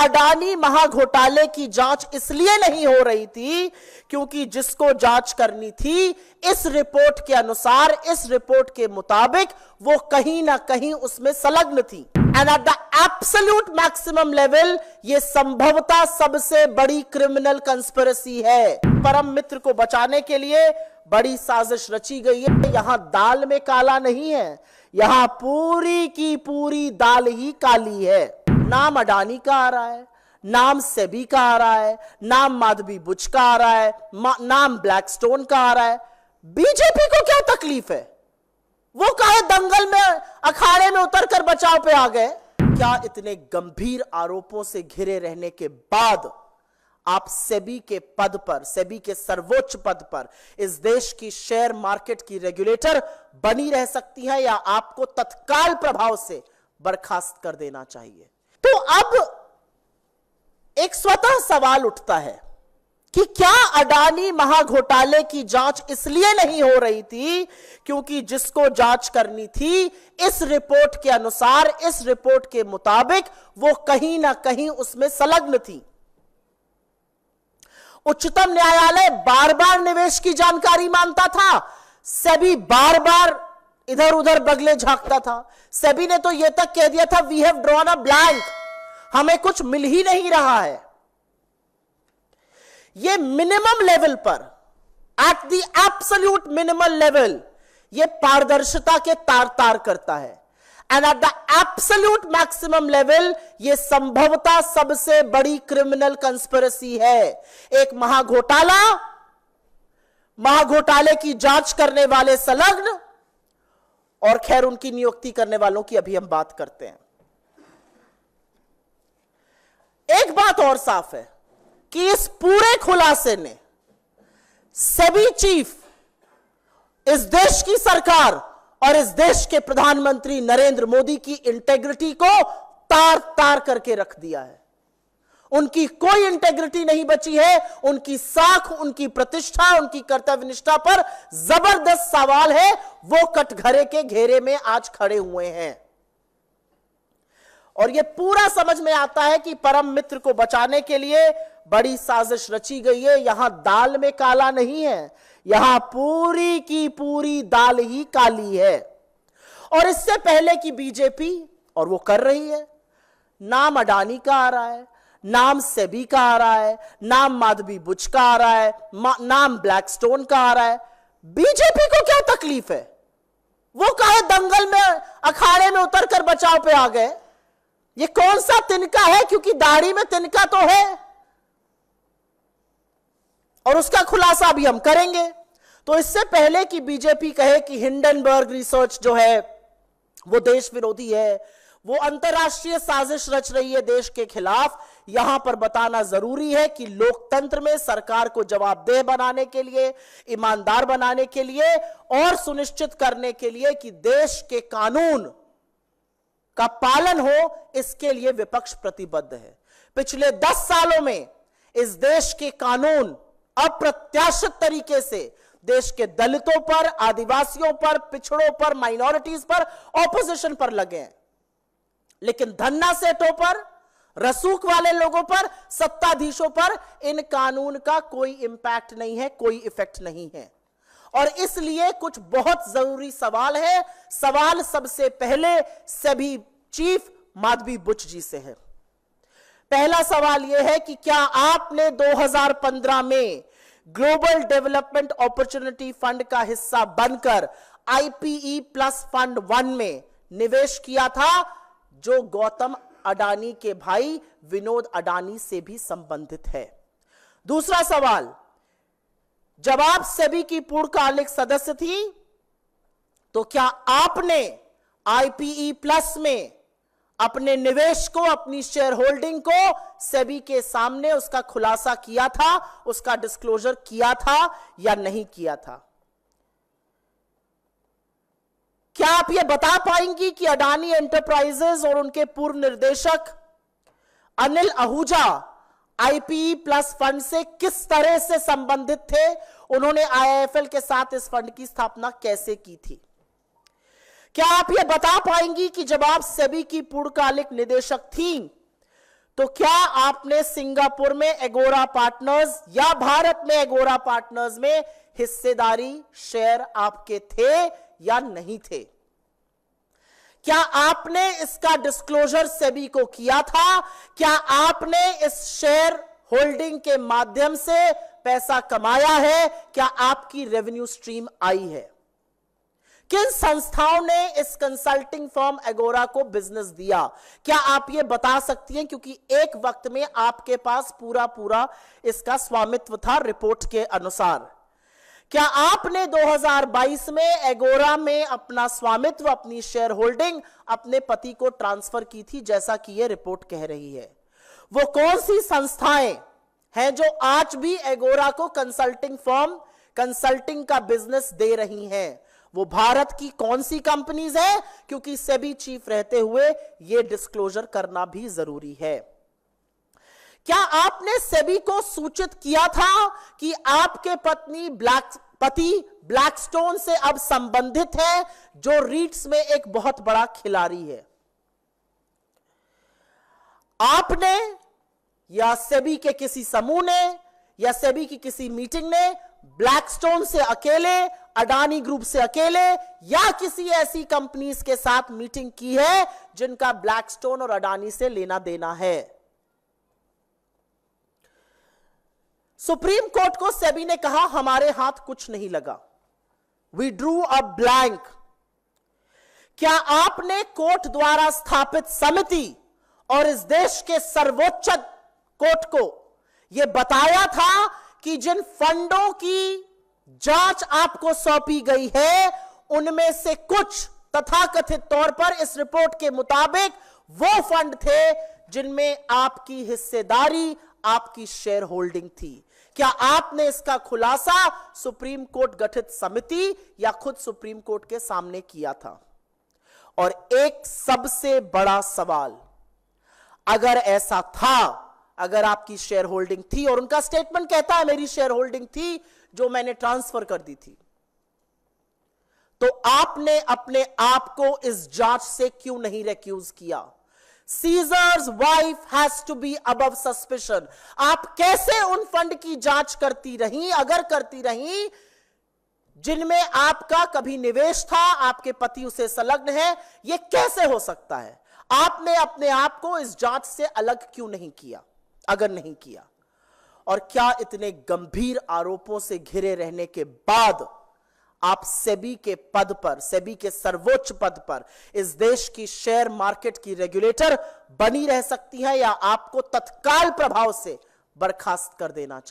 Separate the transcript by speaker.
Speaker 1: अडानी महाघोटाले की जांच इसलिए नहीं हो रही थी क्योंकि जिसको जांच करनी थी इस रिपोर्ट के अनुसार, इस रिपोर्ट के मुताबिक वो कहीं ना कहीं उसमें संलग्न थी। And at the absolute maximum level ये संभवतः सबसे बड़ी क्रिमिनल कंस्पिरेसी है। परम मित्र को बचाने के लिए बड़ी साजिश रची गई है। यहां दाल में काला नहीं है, यहां पूरी की पूरी दाल ही काली है। नाम अडानी का आ रहा है, नाम सेबी का आ रहा है, नाम माधवी बुच का आ रहा है, नाम ब्लैकस्टोन का आ रहा है। बीजेपी को क्या तकलीफ है? वो काहे दंगल में, अखाड़े में उतरकर बचाव पे आ गए? क्या इतने गंभीर आरोपों से घिरे रहने के बाद आप सेबी के पद पर, सेबी के सर्वोच्च पद पर, इस देश की शेयर मार्केट की रेगुलेटर बनी रह सकती हैं या आपको तत्काल प्रभाव से बर्खास्त कर देना चाहिए? तो अब एक स्वतः सवाल उठता है कि क्या अडानी महाघोटाले की जांच इसलिए नहीं हो रही थी क्योंकि जिसको जांच करनी थी इस रिपोर्ट के अनुसार, इस रिपोर्ट के मुताबिक वो कहीं ना कहीं उसमें संलग्न थी। उच्चतम न्यायालय बार बार निवेश की जानकारी मांगता था, सेबी बार बार इधर उधर बगले झांकता था। सेबी ने तो यह तक कह दिया था we have drawn a blank, हमें कुछ मिल ही नहीं रहा है। ये मिनिमम लेवल पर, at the absolute minimum level, ये पारदर्शिता के तार तार करता है। And at the absolute maximum level ये संभवतः सबसे बड़ी क्रिमिनल कंस्पिरेसी है। एक महाघोटाले की जांच करने वाले संलग्न, और खैर उनकी नियुक्ति करने वालों की अभी हम बात करते हैं। एक बात और साफ है कि इस पूरे खुलासे ने सेबी चीफ, इस देश की सरकार और इस देश के प्रधानमंत्री नरेंद्र मोदी की इंटेग्रिटी को तार तार करके रख दिया है। उनकी कोई इंटेग्रिटी नहीं बची है। उनकी साख, उनकी प्रतिष्ठा, उनकी कर्तव्यनिष्ठा पर जबरदस्त सवाल है। वो कटघरे के घेरे में आज खड़े हुए हैं और यह पूरा समझ में आता है कि परम मित्र को बचाने के लिए बड़ी साजिश रची गई है। यहां दाल में काला नहीं है, यहां पूरी की पूरी दाल ही काली है। और इससे पहले कि बीजेपी, और वो कर रही है, नाम अडानी का आ रहा है, नाम सेबी का आ रहा है, नाम माधवी बुच का आ रहा है, नाम ब्लैकस्टोन का आ रहा है। बीजेपी को क्या तकलीफ है? वो काहे दंगल में, अखाड़े में उतरकर बचाव पे आ गए? ये कौन सा तिनका है? क्योंकि दाढ़ी में तिनका तो है और उसका खुलासा भी हम करेंगे। तो इससे पहले कि बीजेपी कहे कि हिंडनबर्ग रिसर्च जो है वो देश विरोधी है, वो अंतरराष्ट्रीय साजिश रच रही है देश के खिलाफ, यहां पर बताना जरूरी है कि लोकतंत्र में सरकार को जवाबदेह बनाने के लिए, ईमानदार बनाने के लिए और सुनिश्चित करने के लिए कि देश के कानून का पालन हो, इसके लिए विपक्ष प्रतिबद्ध है। पिछले 10 सालों में इस देश के कानून अप्रत्याशित तरीके से देश के दलितों पर, आदिवासियों पर, पिछड़ों पर, माइनॉरिटीज पर, ऑपोजिशन पर लगे हैं, लेकिन धन्ना सेठों पर, रसूख वाले लोगों पर, सत्ताधीशों पर इन कानून का कोई इंपैक्ट नहीं है, कोई इफेक्ट नहीं है। और इसलिए कुछ बहुत जरूरी सवाल है। सवाल सबसे पहले सेबी चीफ माधवी बुच जी से है। पहला सवाल यह है कि क्या आपने 2015 में ग्लोबल डेवलपमेंट अपॉर्चुनिटी फंड का हिस्सा बनकर IPE प्लस फंड 1 में निवेश किया था, जो गौतम अडानी के भाई विनोद अडानी से भी संबंधित है? दूसरा सवाल, जब आप सेबी की पूर्णकालिक सदस्य थी तो क्या आपने IPE प्लस में अपने निवेश को, अपनी शेयर होल्डिंग को सेबी के सामने उसका खुलासा किया था, उसका डिस्क्लोजर किया था या नहीं किया था? क्या आप यह बता पाएंगी कि अडानी एंटरप्राइजेज और उनके पूर्व निर्देशक Anil Ahuja IPE plus fund से किस तरह से संबंधित थे? उन्होंने IIFL के साथ इस फंड की स्थापना कैसे की थी? क्या आप यह बता पाएंगी कि जब आप सेबी की पूर्णकालिक निदेशक थीं तो क्या आपने सिंगापुर में एगोरा पार्टनर्स या भारत में एगोरा पार्टनर्स में हिस्सेदारी शेयर आपके थे या नहीं थे? क्या आपने इसका डिस्क्लोजर सेबी को किया था? क्या आपने इस शेयर होल्डिंग के माध्यम से पैसा कमाया है? क्या आपकी रेवेन्यू स्ट्रीम आई है? किन संस्थाओं ने इस कंसल्टिंग फर्म एगोरा को बिजनेस दिया? क्या आप ये बता सकती हैं? क्योंकि एक वक्त में आपके पास पूरा इसका स्वामित्व था रिपोर्ट के अनुसार। क्या आपने 2022 में एगोरा में अपना स्वामित्व, अपनी शेयर होल्डिंग अपने पति को ट्रांसफर की थी, जैसा कि यह रिपोर्ट कह रही है? वो कौन सी संस्थाएं हैं जो आज भी एगोरा को कंसल्टिंग फर्म, कंसल्टिंग का बिजनेस दे रही हैं? वो भारत की कौन सी कंपनीज है? क्योंकि सेबी चीफ रहते हुए यह डिस्क्लोजर करना भी जरूरी है। क्या आपने सेबी को सूचित किया था कि आपके पति ब्लैकस्टोन से अब संबंधित है, जो रीट्स में एक बहुत बड़ा खिलाड़ी है? आपने या सेबी के किसी समूह ने या सेबी की किसी मीटिंग ने ब्लैकस्टोन से अकेले, अडानी ग्रुप से अकेले या किसी ऐसी कंपनीज के साथ मीटिंग की है जिनका ब्लैकस्टोन और अडानी से लेना देना है? सुप्रीम कोर्ट को सेबी ने कहा हमारे हाथ कुछ नहीं लगा, वी ड्रू अ ब्लैंक। क्या आपने कोर्ट द्वारा स्थापित समिति और इस देश के सर्वोच्च कोर्ट को यह बताया था कि जिन फंडों की जांच आपको सौंपी गई है उनमें से कुछ तथाकथित तौर पर इस रिपोर्ट के मुताबिक वो फंड थे जिनमें आपकी हिस्सेदारी, आपकी शेयर होल्डिंग थी? क्या आपने इसका खुलासा सुप्रीम कोर्ट गठित समिति या खुद सुप्रीम कोर्ट के सामने किया था? और एक सबसे बड़ा सवाल, अगर ऐसा था, अगर आपकी शेयर होल्डिंग थी, और उनका स्टेटमेंट कहता है मेरी शेयर होल्डिंग थी जो मैंने ट्रांसफर कर दी थी, तो आपने अपने आप को इस जांच से क्यों नहीं रेक्यूज किया? Caesar's wife has to be above suspicion. आप कैसे उन फंड की जांच करती रही, अगर करती रही, जिनमें आपका कभी निवेश था, आपके पति उसे संलग्न है? यह कैसे हो सकता है? आपने अपने आप को इस जांच से अलग क्यों नहीं किया, अगर नहीं किया? और क्या इतने गंभीर आरोपों से घिरे रहने के बाद आप सेबी के पद पर, सेबी के सर्वोच्च पद पर, इस देश की शेयर मार्केट की रेगुलेटर बनी रह सकती हैं, या आपको तत्काल प्रभाव से बर्खास्त कर देना चाहिए?